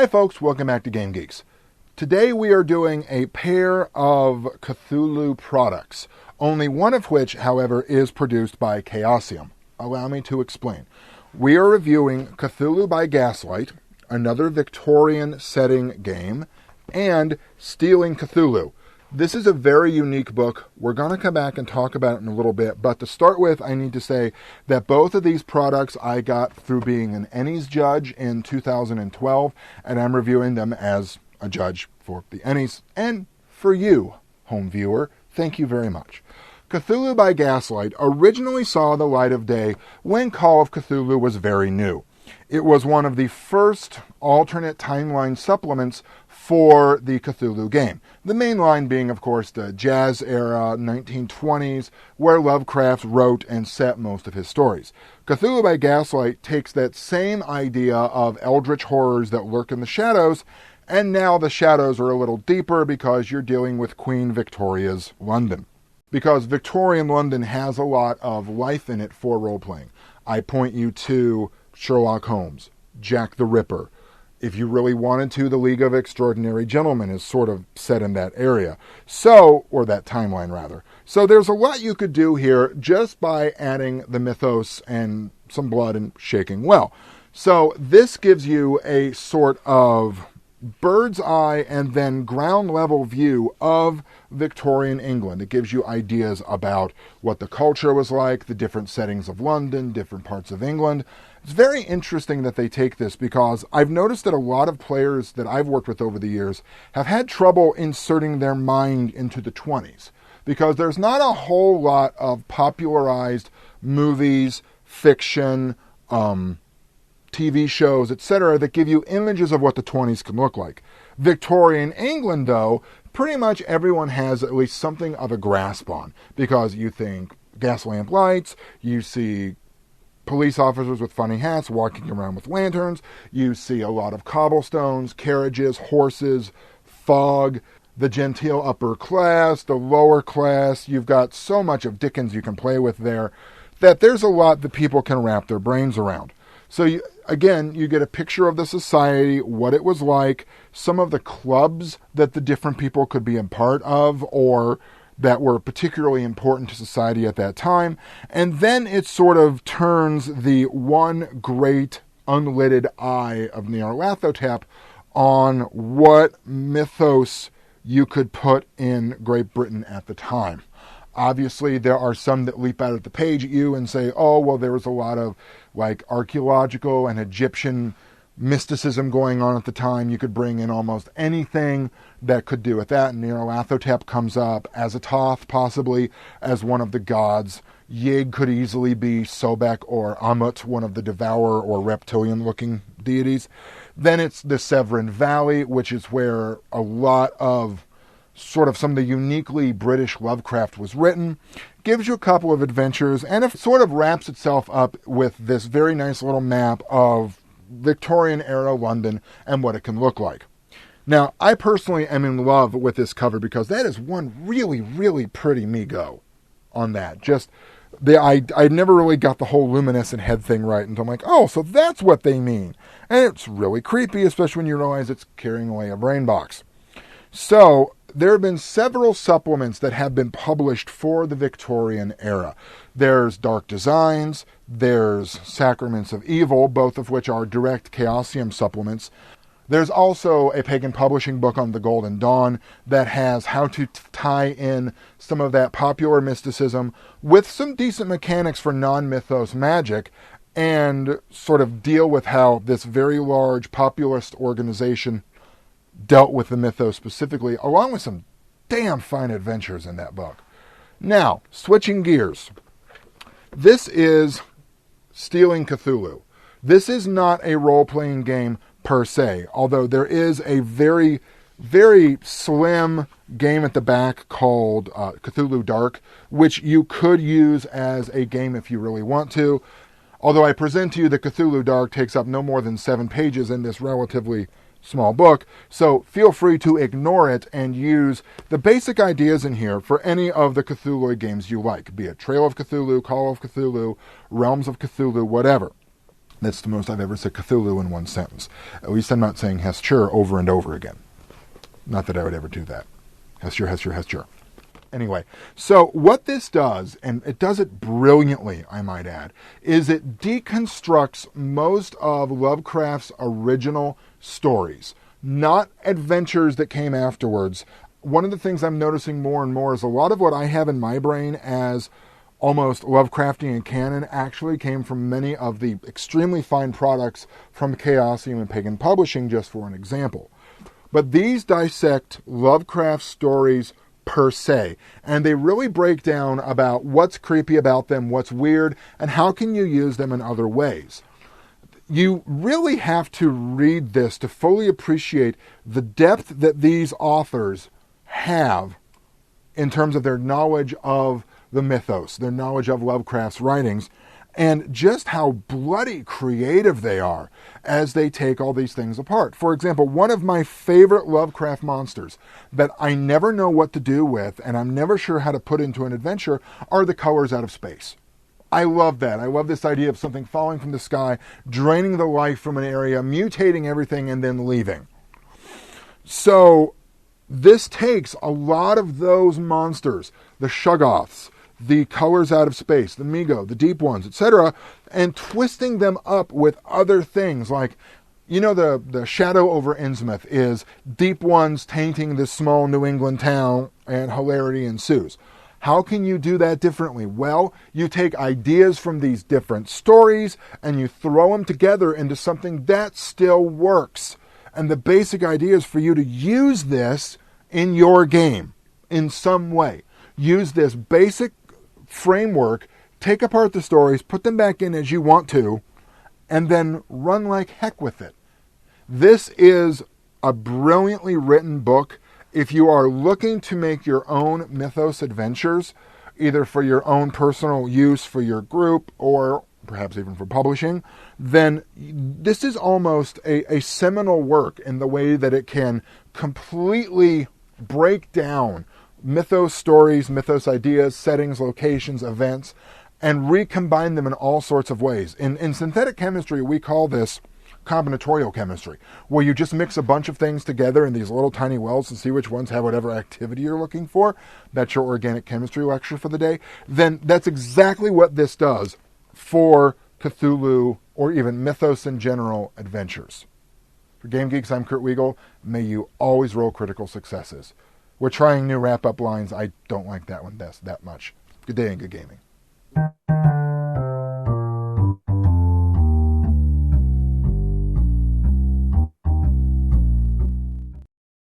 Hi folks, welcome back to Game Geeks. Today we are doing a pair of Cthulhu products, only one of which, however, is produced by Chaosium. Allow me to explain. We are reviewing Cthulhu by Gaslight, another Victorian setting game, and Stealing Cthulhu. This is a very unique book. We're going to come back and talk about it in a little bit, but to start with, I need to say that both of these products I got through being an Ennies judge in 2012, and I'm reviewing them as a judge for the Ennies. And for you, home viewer, thank you very much. Cthulhu by Gaslight originally saw the light of day when Call of Cthulhu was very new. It was one of the first alternate timeline supplements for the Cthulhu game. The main line being, of course, the jazz era 1920s, where Lovecraft wrote and set most of his stories. Cthulhu by Gaslight takes that same idea of eldritch horrors that lurk in the shadows, and now the shadows are a little deeper because you're dealing with Queen Victoria's London. Because Victorian London has a lot of life in it for role-playing. I point you to Sherlock Holmes, Jack the Ripper. If you really wanted to, the League of Extraordinary Gentlemen is sort of set in that area. Or that timeline, rather. So there's a lot you could do here just by adding the mythos and some blood and shaking well. So this gives you a sort of bird's eye and then ground level view of Victorian England. It gives you ideas about what the culture was like, the different settings of London, different parts of England. It's very interesting that they take this because I've noticed that a lot of players that I've worked with over the years have had trouble inserting their mind into the 20s because there's not a whole lot of popularized movies, fiction, TV shows, etc., that give you images of what the 20s can look like. Victorian England, though, pretty much everyone has at least something of a grasp on because you think gas lamp lights, you see police officers with funny hats walking around with lanterns. You see a lot of cobblestones, carriages, horses, fog, the genteel upper class, the lower class. You've got so much of Dickens you can play with there that there's a lot that people can wrap their brains around. So you get a picture of the society, what it was like, some of the clubs that the different people could be a part of or that were particularly important to society at that time. And then it sort of turns the one great unlidded eye of Nyarlathotep on what mythos you could put in Great Britain at the time. Obviously, there are some that leap out at the page at you and say, oh, well, there was a lot of like archaeological and Egyptian mysticism going on at the time. You could bring in almost anything that could do with that. Nyarlathotep comes up as a Thoth, possibly as one of the gods. Yig could easily be Sobek or Amut, one of the devourer or reptilian-looking deities. Then it's the Severn Valley, which is where a lot of sort of some of the uniquely British Lovecraft was written. Gives you a couple of adventures, and it sort of wraps itself up with this very nice little map of Victorian-era London and what it can look like. Now, I personally am in love with this cover because that is one really, really pretty me-go on that. I never really got the whole luminescent head thing right until I'm like, oh, so that's what they mean. And it's really creepy, especially when you realize it's carrying away a brain box. So, there have been several supplements that have been published for the Victorian era. There's Dark Designs, there's Sacraments of Evil, both of which are direct Chaosium supplements. There's also a pagan publishing book on the Golden Dawn that has how to tie in some of that popular mysticism with some decent mechanics for non-mythos magic and sort of deal with how this very large populist organization dealt with the mythos specifically, along with some damn fine adventures in that book. Now, switching gears. This is Stealing Cthulhu. This is not a role-playing game per se, although there is a very, very slim game at the back called Cthulhu Dark, which you could use as a game if you really want to. Although I present to you that Cthulhu Dark takes up no more than 7 pages in this relatively small book, so feel free to ignore it and use the basic ideas in here for any of the Cthulhu games you like, be it Trail of Cthulhu, Call of Cthulhu, Realms of Cthulhu, whatever. That's the most I've ever said Cthulhu in one sentence. At least I'm not saying Hestur over and over again. Not that I would ever do that. Hestur, Hestur, Hestur. Anyway, so what this does, and it does it brilliantly, I might add, is it deconstructs most of Lovecraft's original stories, not adventures that came afterwards. One of the things I'm noticing more and more is a lot of what I have in my brain as almost Lovecraftian canon actually came from many of the extremely fine products from Chaosium and Pagan Publishing, just for an example. But these dissect Lovecraft stories per se, and they really break down about what's creepy about them, what's weird, and how can you use them in other ways. You really have to read this to fully appreciate the depth that these authors have in terms of their knowledge of the mythos, their knowledge of Lovecraft's writings, and just how bloody creative they are as they take all these things apart. For example, one of my favorite Lovecraft monsters that I never know what to do with and I'm never sure how to put into an adventure are the colors out of space. I love that. I love this idea of something falling from the sky, draining the life from an area, mutating everything, and then leaving. So this takes a lot of those monsters, the Shoggoths, the colors out of space, the Migo, the deep ones, etc., and twisting them up with other things like, you know, the shadow over Innsmouth is deep ones tainting this small New England town and hilarity ensues. How can you do that differently? Well, you take ideas from these different stories and you throw them together into something that still works. And the basic idea is for you to use this in your game in some way. Use this basic framework, take apart the stories, put them back in as you want to, and then run like heck with it. This is a brilliantly written book. If you are looking to make your own mythos adventures, either for your own personal use for your group or perhaps even for publishing, then this is almost a seminal work in the way that it can completely break down mythos stories, mythos ideas, settings, locations, events, and recombine them in all sorts of ways. In synthetic chemistry, we call this combinatorial chemistry, where you just mix a bunch of things together in these little tiny wells to see which ones have whatever activity you're looking for. That's your organic chemistry lecture for the day. Then that's exactly what this does for Cthulhu or even mythos in general adventures. For Game Geeks, I'm Kurt Wiegel. May you always roll critical successes. We're trying new wrap-up lines. I don't like that one that much. Good day and good gaming.